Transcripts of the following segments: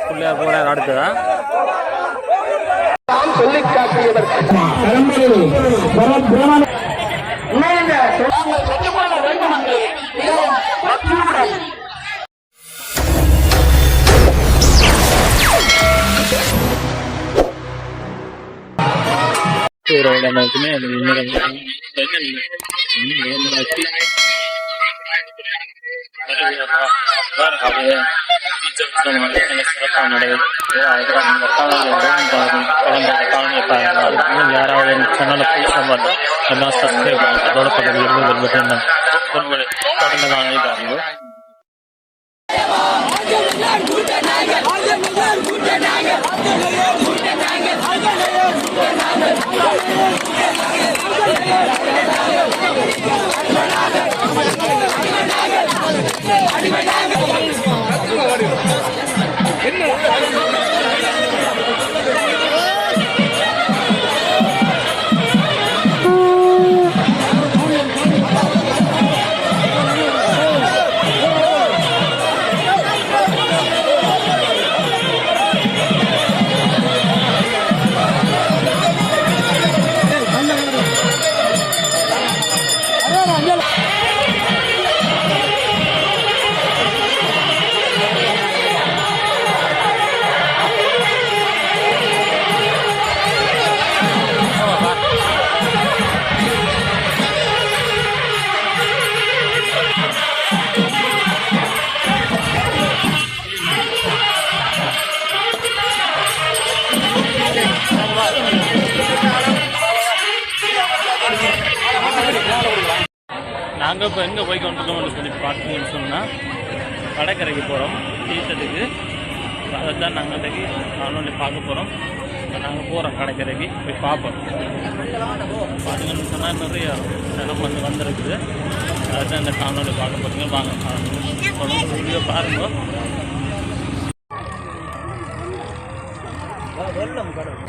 பிள்ளையார் போறார் அடுத்ததா சொல்லி காட்டியவர் யாராவது சேனலை புதுசாக பார்த்தா எல்லாம் சப்ஸ்கிரைப் பண்ணி அதோட பக்கத்தில் இருந்து தொடர்ந்து காணிப்பாங்க. நாங்கள் இப்போ எங்கே போய் கொண்டிருக்கோம்னு சொல்லி பார்த்தீங்கன்னு சொன்னால் கடற்கரைக்கு போகிறோம் தீர்த்தத்துக்கு. அதை தான் நாங்கள் இன்றைக்கி காணொலி பார்க்க போகிறோம். நாங்கள் போகிறோம் கடற்கரைக்கு போய் பார்ப்போம். பார்த்தீங்கன்னு சொன்னால் நிறைய இடம் வந்துருக்குது. அதை தான் இந்த காணொலி பார்க்க போகிறீங்க. வாங்க வீடியோ பாருங்க. வெள்ளம் கடல்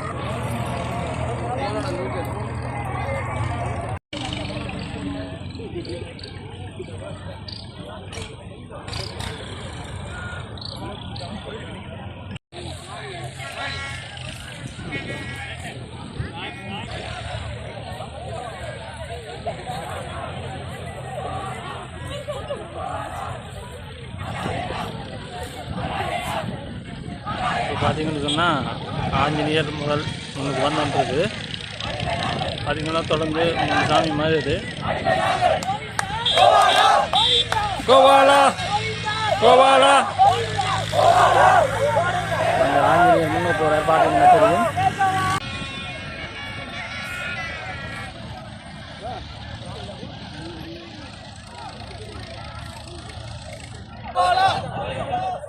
பார்த்தீங்கன்னு சொன்னால் ஆஞ்சநேயர் முதல் உங்களுக்கு வந்துருக்கு. பார்த்தீங்கன்னா தொடர்ந்து சாமி மாதிரி இது கோவாலா கோவாலா அந்த ஆஞ்சநேயர் முன்னே போகிற பார்த்தீங்கன்னா தெரியும்.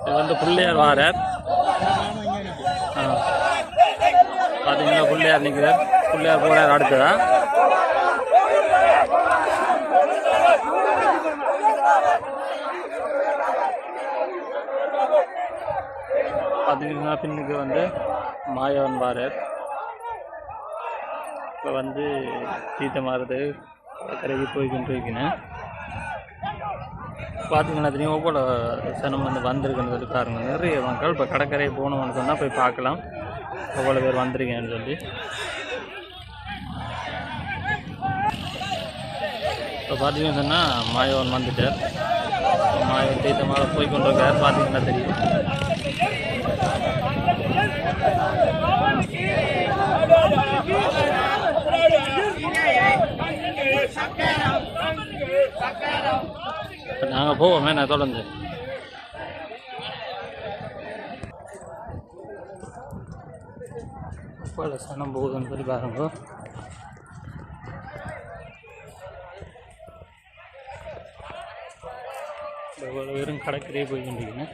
இது வந்து பிள்ளையார் வாரார். பார்த்தீங்கன்னா பிள்ளையார் நிற்கிறார். பிள்ளையார் போகிறார் அடுத்ததா. பார்த்தீங்கன்னா பின்னுக்கு வந்து மாயவன் வாரார். இப்போ வந்து தீர்த்தமாறுது கரைக்கு போய்கிட்டு இருக்கேன். பார்த்தீங்கன்னா தெரியும் ஒவ்வொரு சனம் வந்து வந்திருக்குன்னு சொல்லி பாருங்க. நிறைய மக்கள் இப்போ கடற்கரை போகணும்னு சொன்னால் போய் பார்க்கலாம் எவ்வளோ பேர் வந்திருக்கேன்னு சொல்லி. இப்போ பார்த்தீங்கன்னு சொன்னால் மாயவன் வந்துட்டார். மாயவன் தீர்த்தமாக போய் கொண்டு இருக்கார். பார்த்தீங்கன்னா தெரியும். நாங்கள் போவோமே நான் தொடர்ந்து. இப்போ சனம் போகுதுன்னு சொல்லி பாருங்க. வெறும் கடற்கரையே போய்கின்றீங்க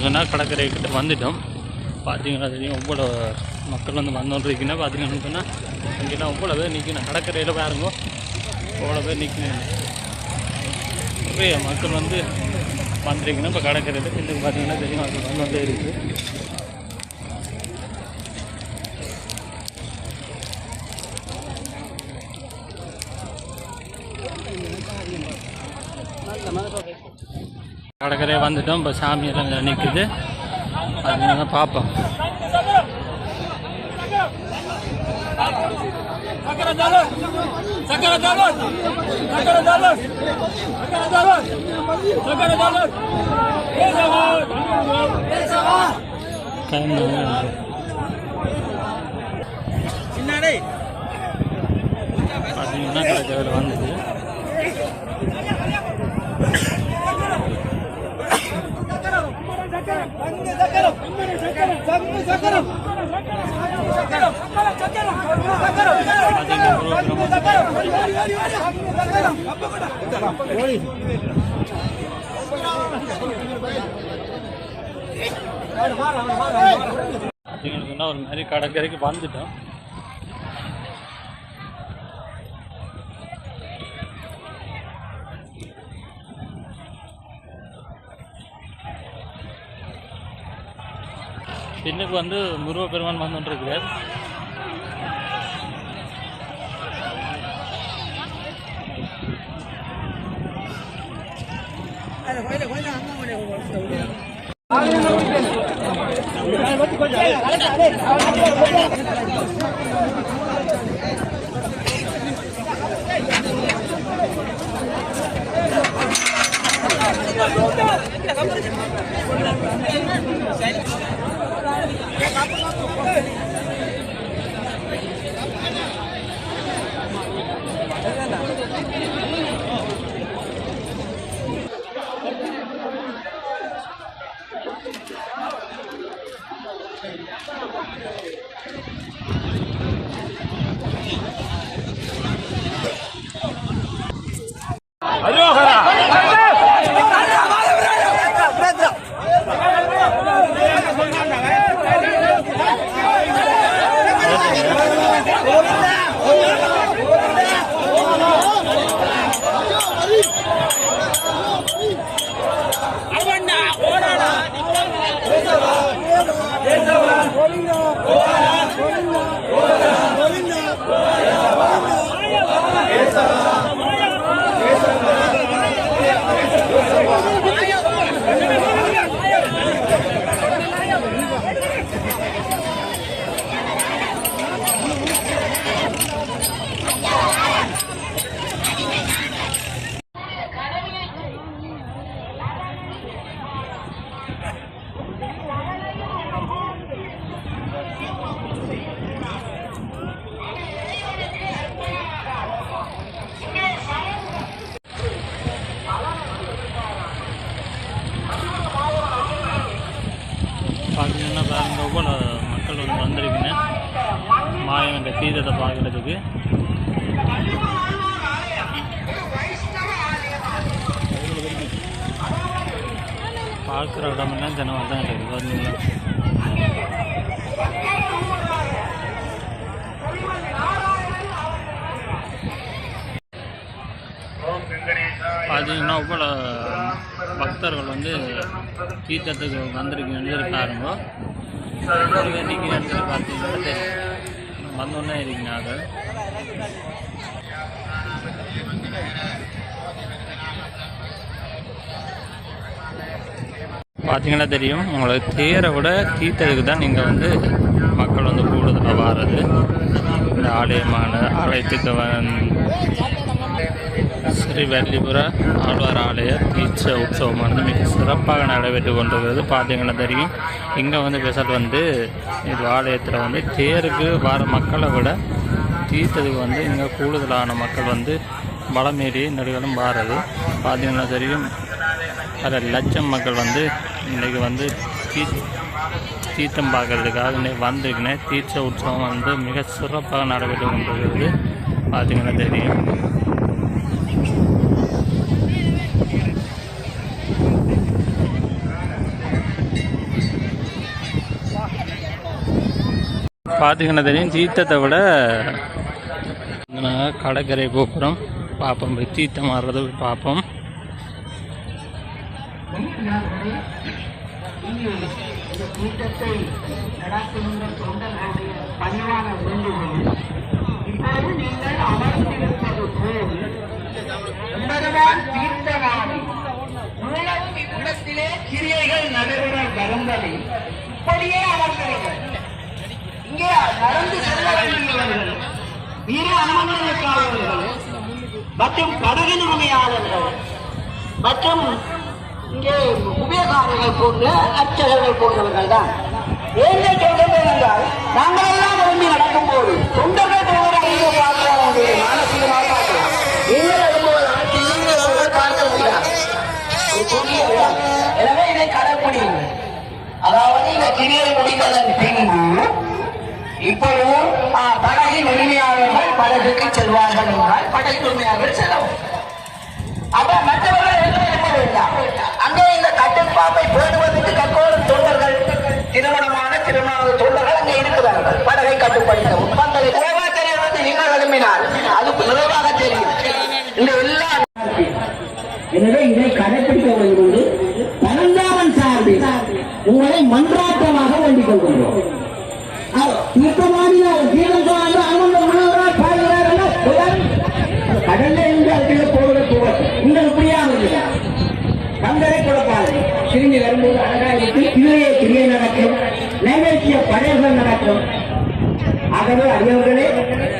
சொன்னால் கடற்கரைக்கிட்ட வந்துட்டோம். பார்த்தீங்கன்னா தெரியும் ஒவ்வொரு மக்கள் வந்து வந்துருக்கீங்கன்னா. பார்த்தீங்கன்னு சொன்னால் அங்கெல்லாம் ஒவ்வொரு பேர் நிற்கணும். கடற்கரையில் பாருங்க அவ்வளோ பேர் நிற்கணும். நிறைய மக்கள் வந்து வந்துருக்கீங்கன்னா இப்போ கடற்கரையில் இன்னும் பார்த்தீங்கன்னா தெரியும் மக்கள் வந்து இருக்குது. கடற்கரையை வந்துட்டோம். இப்போ சாமியெல்லாம் நிற்குது, அது பார்ப்போம். பார்த்தீங்கன்னா கடற்கரையில் வந்தது. பார்த்தீங்கன்னா ஒரு மாதிரி கடற்கரைக்கு வந்துட்டோம். பின்னுக்கு வந்து முருகப்பெருமான் வந்துருக்கிறார். பார்த்தீங்கன்னா பாருங்க, எவ்வளோ மக்கள் வந்து வந்திருக்குன்னு மாயம் இந்த தீரத்தை பார்க்குறதுக்கு. பார்க்குற இடமெல்லாம் ஜனம் தான் இருக்குது. பார்த்தீங்களா, பார்த்தீங்கன்னா இவ்வளோ பக்தர்கள் வந்து தீர்த்தத்துக்கு வந்திருக்கீங்கன்னு பாருங்க. நிற்கிறேன்னு பார்த்தீங்கன்னா வந்தோன்னே இருக்கீங்க. பார்த்தீங்கன்னா தெரியும் உங்களுக்கு, தேரை விட தீர்த்தத்துக்கு தான் நீங்கள் வந்து மக்கள் வந்து கூடுதலாக வாரது. இந்த ஆலயத்துக்கு ஸ்ரீ வள்ளிபுர ஆழ்வார் ஆலய தீட்ச உற்சவமானது மிக சிறப்பாக நடைபெற்று கொண்டிருக்கிறது. பார்த்தீங்கன்னா தெரியும், இங்கே வந்து ஸ்பெஷல் வந்து இது ஆலயத்தில் வந்து தேருக்கு வர மக்களை விட தீர்த்தத்துக்கு வந்து இங்கே கூடுதலான மக்கள் வந்து வளமேறி நடுகளும் வாரது. பார்த்தீங்கன்னா தெரியும், அதில் லட்சம் மக்கள் வந்து இன்றைக்கி வந்து தீர்த்தம் பார்க்கறதுக்காக இன்றைக்கி வந்திருக்குனே. தீட்ச உற்சவம் வந்து மிக சிறப்பாக நடைபெற்று கொண்டிருக்கிறது. பார்த்தீங்கன்னா தெரியும். பார்த்தீங்கன்னா தெரியும், தீர்த்தத்தை விட கடற்கரை கோபுரம் பார்ப்போம், போய் தீர்த்தம் மாறுறது பார்ப்போம். தீர்த்தவாதி கிரியைகள் நடைபெற வரும்படி இப்படியே அமர்ந்தீர்கள். இங்கே நடந்து செல்ல வேண்டியவர்கள், வீர அனுமதிக்காதவர்கள் மற்றும் படகின் உரிமையாளர்கள் மற்றும் இங்கே உபயோகாரர்கள் போன்ற அர்ச்சகர்கள் போன்றவர்கள் தான். ஏன் சொல்றது என்றால், நாங்கள் எல்லாம் விரும்பி நடக்கும் போது தொண்டர்கள் மானசீகமாக பார்க்கலாம். நீங்கள் பார்க்க முடியாது. எனவே இதை கடைப்பிடிங்கள். அதாவது இந்த கிரியை முடிந்ததன் பின்பு இப்பொழுது படகின் உரிமையாளர்கள் படகுக்கு செல்வார்கள் என்றால் படகின் உரிமையாளர்கள் செல்லவும். அப்ப மற்றவர்கள் எழுத வேண்டாம். அங்கே இந்த கட்டுப்பாட்டை பேணுவதற்கு கற்கோளும் தொண்டர்கள், திருமணமான தொண்டர்கள் அங்கே இருக்கிறார்கள். படகை கட்டுப்படுத்தவும் நிறைவாக தெரியாது. நீங்கள் விரும்பினால் அது நிறைவாக தெரியும். இந்த எல்லா எனவே இதை கடைபிடிக்க வேண்டும். பரந்தாமன் சார்பில் உங்களை மன்றாட்டமாக வேண்டிக் கொள்கின்றோம். கடல்ல இருந்து அதுக்குள்ள போவதற்கு நீங்கள் இப்படியாக கந்தரை கொடுப்பாரு. திரும்பி வரும்போது அழகா இருக்கு. கிரியை கிரியை நடக்கும், நைவேத்திய படையல்கள் நடக்கும். ஆகவே அறியவர்களே,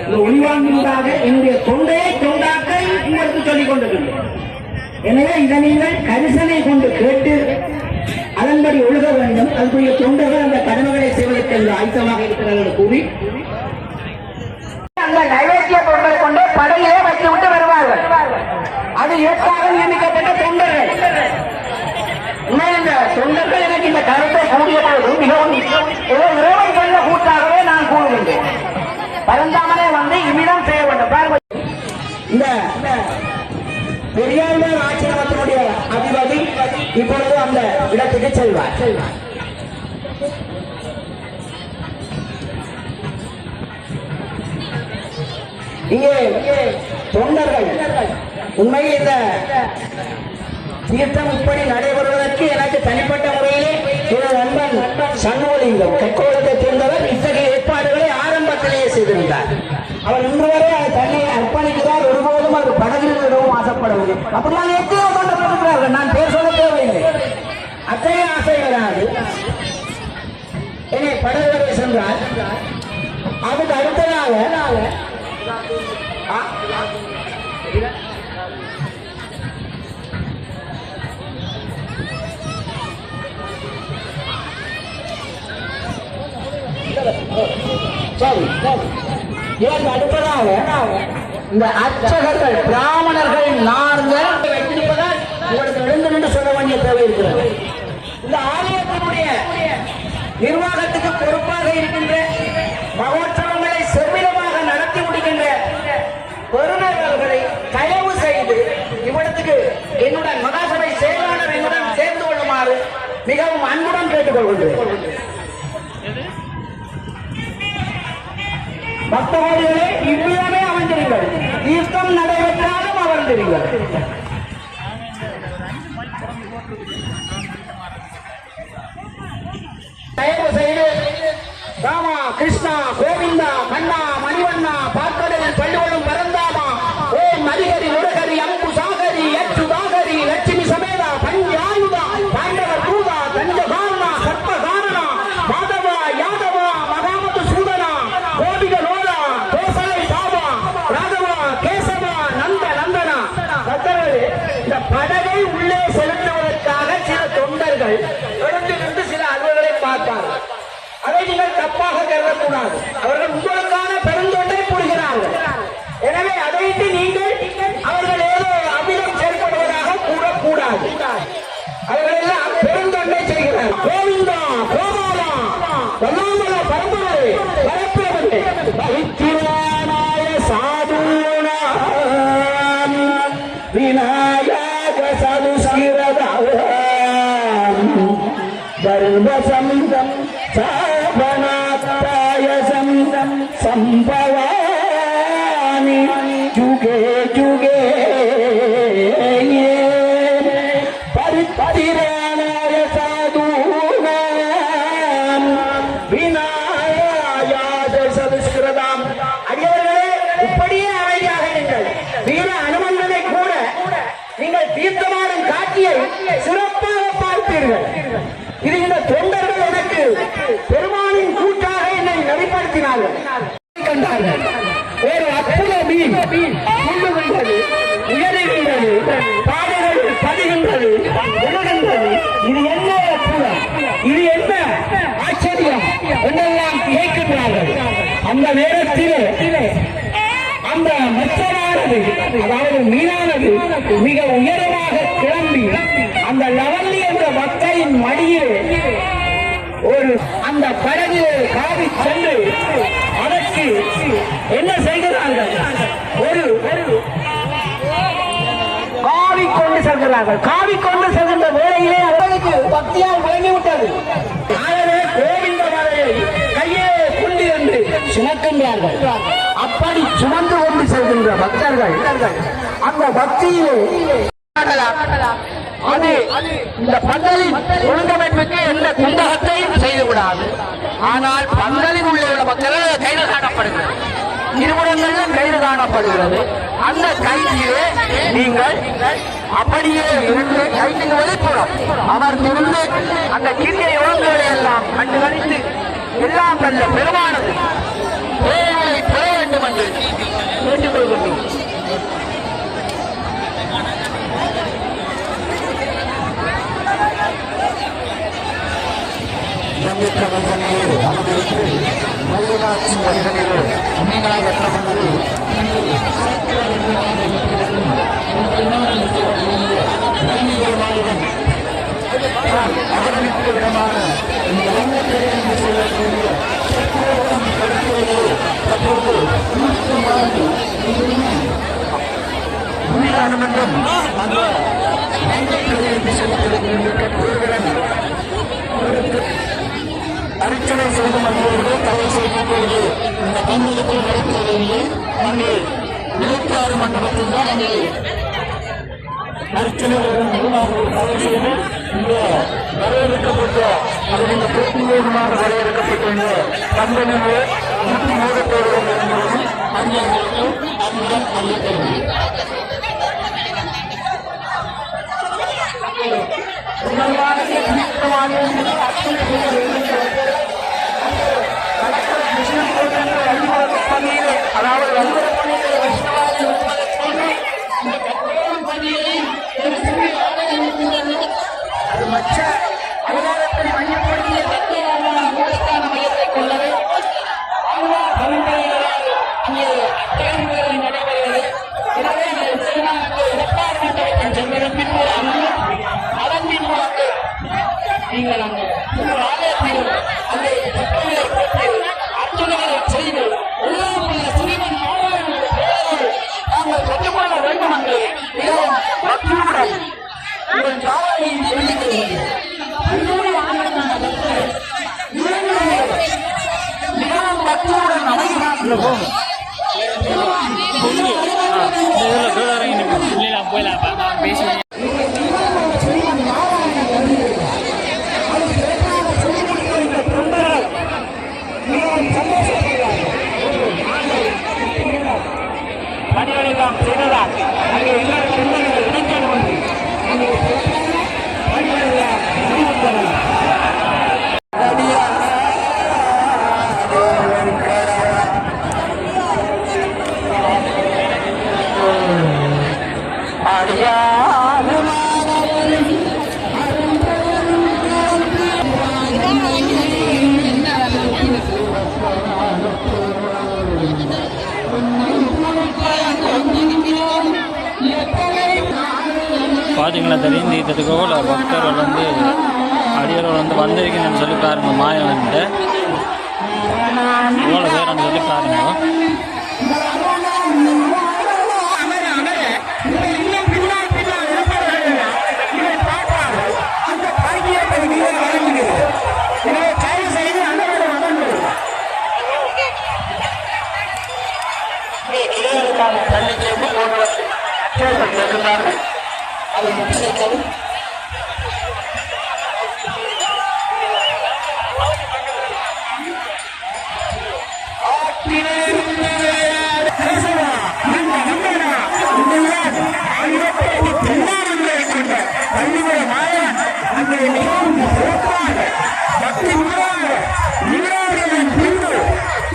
இந்த ஒளிவாங்கினதாக என்னுடைய தொண்டையை தொண்டாக்க உங்களுக்கு சொல்லிக் கொண்டிருக்கிறேன். எனவே இதை நீங்கள் கரிசனை கொண்டு கேட்டு அதன்படி ஒழுக வேண்டும். அதுக்குரிய தொண்டர்கள் அந்த கடமைகளை செய்வதற்கு ஆயத்தமாக இருக்கிறார்கள் கூறி அந்த நைவேத்திய பொருட்களை கொண்டு படையிலே வைத்துவிட்டு வருவார்கள். அது ஏற்றாக நியமிக்கப்பட்ட தொண்டர்கள். இந்த தொண்டர்கள் எனக்கு இந்த கருத்தை கூடிய போது மிகவும் இறைவன் சொன்ன கூட்டாகவே நான் கூறுகின்றேன். பரந்தாமனே வந்து இவ்விடம் செய்ய வேண்டும். இந்த பெரியார் ஆட்சியரத்தினுடைய அதிபதி இப்பொழுது அந்த இடத்துக்கு செல்வார். இங்கே தொண்டர்கள் உண்மையில் இந்த தீர்த்தம் இப்படி நடைபெறுவதற்கு எனக்கு தனிப்பட்ட முறையிலே எனது நண்பன் சண்முகலிங்கம் கற்கோளத்தை சேர்ந்தவர் இத்தகைய ஏற்பாடுகளை ஆரம்பத்திலேயே செய்திருந்தார். அவர் இன்று வரை தன்னை அர்ப்பணிக்கிறார். ஒருபோதும் அது படகில் விடவும் ஆசைப்படவில்லை. அப்படிலாம் எத்தனையோ கொண்டிருக்கிறார்கள். நான் பேர் சொல்ல தேவையில்லை. அத்தகைய ஆசை வராது. என்னை படகுகளை சென்றால் அதுக்கு அடுத்ததாக சரி இதற்கு அடுத்ததாக இந்த அர்ச்சகர்கள் பிராமணர்கள் நாங்கள் வைத்திருப்பதால் உங்களுக்கு எழுந்து நின்று சொல்ல வேண்டிய தேவை இருக்கிறது. இந்த ஆலயத்தினுடைய நிர்வாகத்துக்கு பொறுப்பாக இருக்கின்ற மகோற்சவங்களை செவ்விதமாக நடத்தி முடிக்கின்ற பெருநர்களை தயவு செய்து இவ்விடத்துக்கு என்னுடன் மகாசபை செயலாளர் என்னுடன் சேர்ந்து கொள்ளுமாறு மிகவும் அன்புடன் கேட்டுக்கொள்கின்றேன். பக்தர்களே, இவ்விதமே அமைந்திருங்கள். தீர்த்தம் நடைபெற்றாலும் அமர்ந்திருங்கள். தயவு செய்து ராமா, கிருஷ்ணா, கோவிந்தா, கண்ணா, மணிவண்ணா, பாக்கடலில் பள்ளிவளும் பரந்தாமா, ஓம் மதிகரி, முருகரி, அம்பு சாகரி, அச்சுதாகரி, லட்சுமி சமேதா, பஞ்சாயுதா, பாண்டவர் தூதா, தஞ்சகாரணா, சர்ப்பகாரணா, மாதவா, யாதவா, மகாமது சூதனா, கோபிக லோலா, கோசலை சாபா, ராகவா, கேசவா, நந்த நந்தனா. இந்த படகை உள்ளே செலுத்துவதற்காக சில தொண்டர்கள் எழுந்து நின்று சில அலுவல்களை பார்த்தார்கள். அதை நீங்கள் தப்பாக கருதக்கூடாது. அவர்கள் உங்களுக்கான பெருந்தொண்டை புரிகிறார்கள். எனவே அதையிட்டு நீங்கள் அவர்கள் ஏதோ அமிலம் செயல்படுவதாக கூறக்கூடாது. அவர்கள் எல்லாம் பெருந்தொண்டை செய்கிறார்கள். கோவிந்தா, கோபாலா, வல்லாமல பரம்பரை பரப்பியவர்களே, பவித்திரானாய சாதுனா விநாயக சதுசிரதாம் தர்மசம்தம் சாபனாத்தாயசம் சம்பவாமி ஜுகே ஜுகே பரித்திரானாய சாதுனாம் விநாயக சதுசிரதாம். அடியவர்களே, இப்படியே அமைதியாக நீங்கள் வீர அனுமந்தனை கூட நீங்கள் தீர்த்தமாடும் காட்சியை சிறப்பாக பார்ப்பீர்கள். நடத்தினார்கள் கண்டார்கள். ஒரு அற்புத மீன் துள்ளுகின்றது, உயருகின்றது, பாதைகள் பதிகின்றது, உணர்கின்றது. இது என்ன அற்புதம், இது என்ன ஆச்சரியம் என்றெல்லாம் கேட்கின்றார்கள். அந்த நேரத்திலே அந்த மச்சமானது, அதாவது மீனானது மிக உயரமாக கிளம்பி அந்த லவல்லி என்ற பக்தையின் மடியிலே ஒரு அந்த படகிலே காவி சென்று அதற்கு என்ன செய்கிறார்கள், ஒரு காவி கொண்டு செல்கிறார்கள். காவி கொண்டு செல்கின்ற வேளையிலே அவர்களுக்கு பக்தியால் விளங்கிவிட்டது. ஆகவே கோவிந்த மலையை கையே கொண்டு என்று சுமக்கின்றார்கள். அப்படி சுமந்து கொண்டு செல்கின்ற பக்தர்கள் அந்த பக்தியிலே அது இந்த பந்தலின் ஒழுங்கமைப்புக்கு எந்த குந்தகத்தையும் செய்துவிடாது. ஆனால் பந்தலில் உள்ள மக்கள் கைது காணப்படுகிறது, இருபுறங்களிலும் கைது காணப்படுகிறது. அந்த கைதிலே நீங்கள் அப்படியே இருந்து கைதிக்கு வெளிப்புறம் அவர் இருந்து அந்த கிரியை ஒழுங்குகளை எல்லாம் கண்டுகளித்து எல்லாம் நல்ல பெருமானது பேரை பெற வேண்டும் என்று கேட்டுக்கொள்கின்றோம். அர்ச்சனை செய்து மற்றவர்கள் தவறு செய்து இந்த கண்ணியத்தை நடத்துவதிலே அங்கே 26 மண்டபத்தில் தான் அங்கே அர்ச்சனைகளுடன் தவறு செய்து இந்த வரையறுக்கப்பட்ட அது இந்த பிரத்யேகமாக வரையறுக்கப்பட்ட கம்பெனியே 103 பேர்கள் என்பது அங்கேயும் அங்குடன் அறியப்படுகிறது. நீங்கள் அங்கே ஆலயத்தில் அங்கே அர்ச்சனைகளை செய்து எல்லாருடைய சிறுவன் நாங்கள் கற்றுக்கொள்ள வேண்டும் என்று மிகவும் பக்தியுடன் உங்கள் ஜாதனையை சொல்லிக்கிறீர்கள். மிகவும் பக்தியுடன் அமைகிறார்கள். போயிடலாம் பேசி பணிகளெல்லாம் செய்ததால் அங்கே எல்லாரும் இணைக்கணும் என்று பணிகளெல்லாம் முடிவுற்றனர். பார்த்தீங்களா தெரியும் இதுக்கு பக்தர்கள் வந்து அடியர்கள் வந்திருக்கீங்கன்னு சொல்லி பாருங்க. மாயம் வந்து எவ்வளோ பேர் சொல்லி பாருங்க.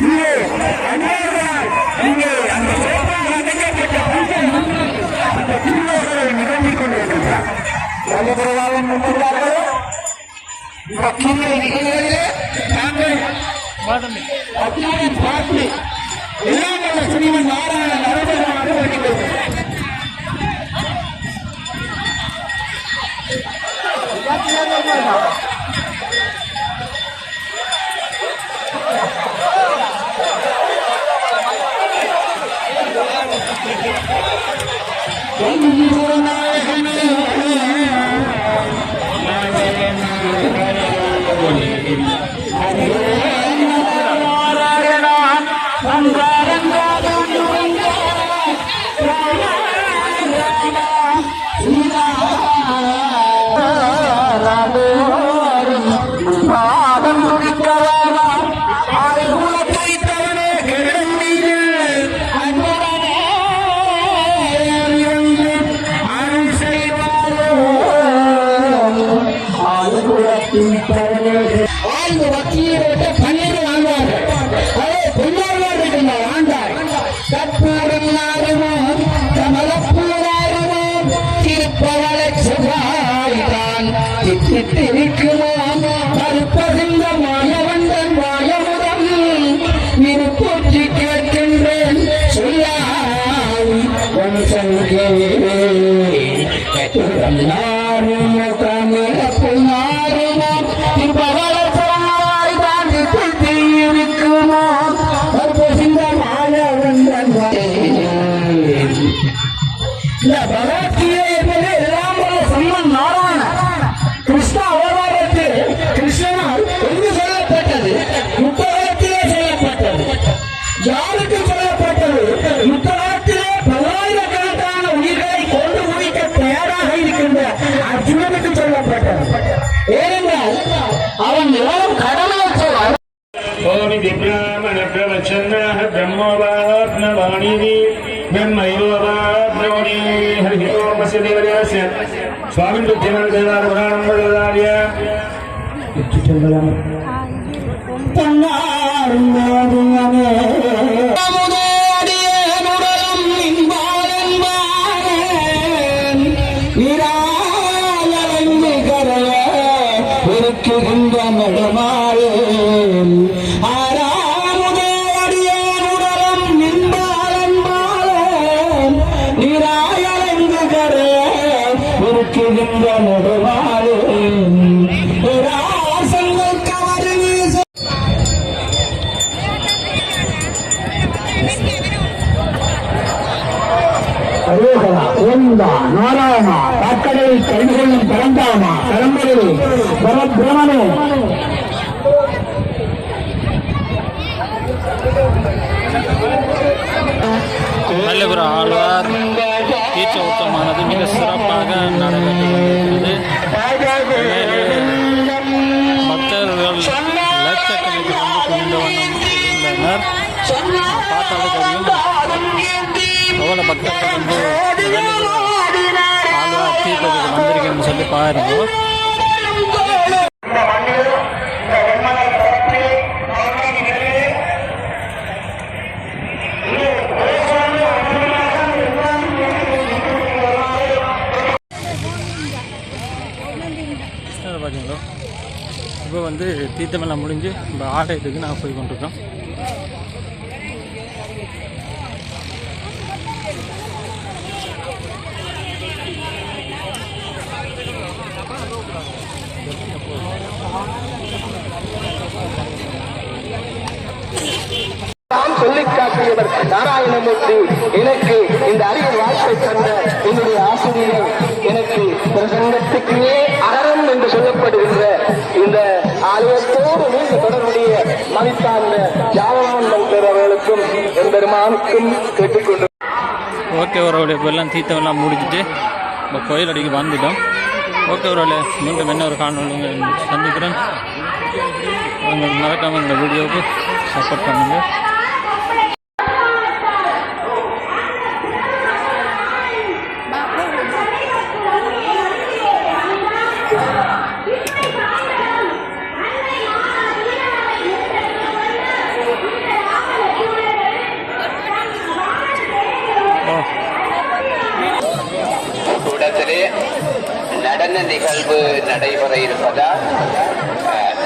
இந்த கிரியை நிகழ்வுகளிலே தாங்கள் வாதமே அத்தியாயம் பார்த்து எல்லாம் வல்ல ஸ்ரீமன் நாராயண நரபெருமான் வருகிறது. வாழ்ந்து வக்கீரோட்ட பன்னீர் வாங்குவார்கள். அதே பொன்னார்கள் இருக்கின்றார் ஆண்டார் கற்பூரம் நாருமோ கமலப்பூராருமோ திருப்பவள செவ்வாய்தான் திட்டிருக்குமோ கருப்பதிந்த மாயவந்தன் மாயமுதம் இருப்பூற்றி கேட்கின்றேன் சொல்லாய் வம்சங்கே நாருமோ கமலப்பு நாருமோ திருப்பவள செவ்வாய் தான் திட்டிருக்குமோ கருப்பதிந்த மாயவந்தன் இந்த பகவத்கீதை என்பது எல்லாம் வல்ல சம்மன் நாராயண கிருஷ்ண அவதாரத்தில் கிருஷ்ணனால் எங்கு சொல்லப்பட்டது? புத்தகத்திலே சொல்லப்பட்டது. யாருக்கு சொல்லப்பட்டது? புத்தகத்திலே பல்லாயிரக்கணக்கான உயிர்களை கொண்டு முடிக்க தயாராக இருக்கின்ற அர்ஜுனனுக்கு சொல்லப்பட்டது. ஏனென்றால் அவன் எவ்வளவு கடமையற்றவன். ஓமி திவ்யாமண பிரவச்சன்னாஹ பிரம்மோபாத்மவாணிதி ब्रह्मयोगाब्रवणे हरिः ओमस्य देवदेवस्य स्वामिन् बुद्धिमन्देवारपुराणं वददार्य நாராயணா காக்கடை கைகொள்ளும் பரந்தாமா பரம்பரை பரபிரமனே நல்லபுர ஆழ்வார் தீட்ச உத்தமானது மிக சிறப்பாக நடைபெற்று கொண்டிருக்கிறது. பக்தர்கள் லட்சக்கணக்கில் வந்து குவிந்த வண்ணம் உள்ளனர். பார்த்தாலே தெரியும் எவ்வளோ பக்தர்கள் வந்து ஆழ்வார் தீர்த்தத்துக்கு வந்திருக்கேன்னு சொல்லி பாருங்க. பார்த்தீங்களோ இப்போ வந்து தீர்த்தமெல்லாம் முடிஞ்சு இப்போ ஆலயத்துக்கு நான் போய் கொண்டிருக்கோம். சொல்லி காட்டியவர் நாராயணமூர்த்தி. எனக்கு இந்த அரிய வாய்ப்பை தந்த என்னுடைய ஆசிரியர், எனக்கு பிரசங்கத்துக்கே அகரம் என்று சொல்லப்படுகின்ற இந்த ஆலயத்தோடு நீண்ட தொடர்புடைய மதித்தார்ந்த ஜாவவான் மன்னர் அவர்களுக்கும் எம்பெருமானுக்கும் கேட்டுக்கொண்டு ஓகே உறவுகளே, இப்போ எல்லாம் தீர்த்தமெல்லாம் முடிச்சுட்டு இப்போ கோயில் அடிக்கு வந்துட்டோம். ஓகே உறவுகளே, மீண்டும் என்ன ஒரு காணொலி சந்திக்கிறேன். உங்களுக்கு மறக்காமல் இந்த வீடியோவுக்கு சப்போர்ட் பண்ணுங்கள். நடன நிகழ்வு நடைபெற இருப்பதால்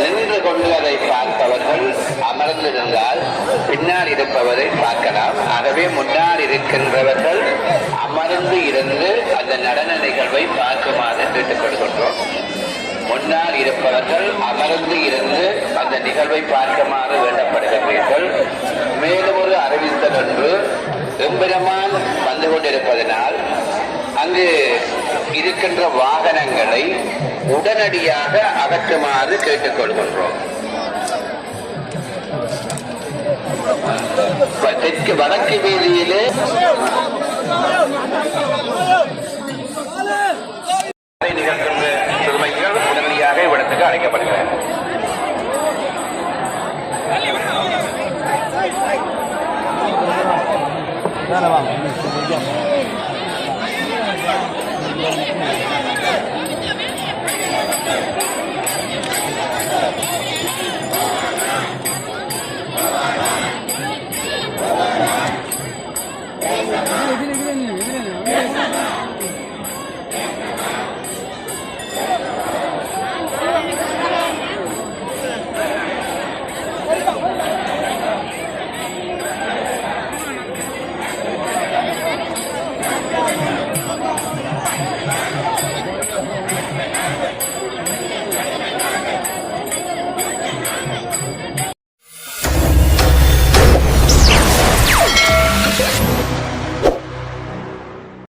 நின்று கொண்டு அதை பார்ப்பவர்கள் அமர்ந்திருந்தால் பின்னால் இருப்பவரை பார்க்கலாம். ஆகவே முன்னால் இருக்கின்றவர்கள் அமர்ந்து இருந்து அந்த நடன நிகழ்வை பார்க்குமாறு கேட்டுக்கொள்கின்றோம். முன்னால் இருப்பவர்கள் அமர்ந்து இருந்து அந்த நிகழ்வை பார்க்குமாறு வேண்டப்படுகின்றீர்கள். மேலும் ஒரு அறிவித்தல் ஒன்று, எம்பெருமான் வந்து கொண்டிருப்பதனால் அங்கு இருக்கின்ற வாகனங்களை உடனடியாக அகற்றுமாறு கேட்டுக்கொள்கின்றோம். தெற்கு வடக்கு வீதியிலே நிகழ்கின்ற சிறுமைகள் உடனடியாக இவ்விடத்துக்கு அழைக்கப்படுகிறது. வாங்க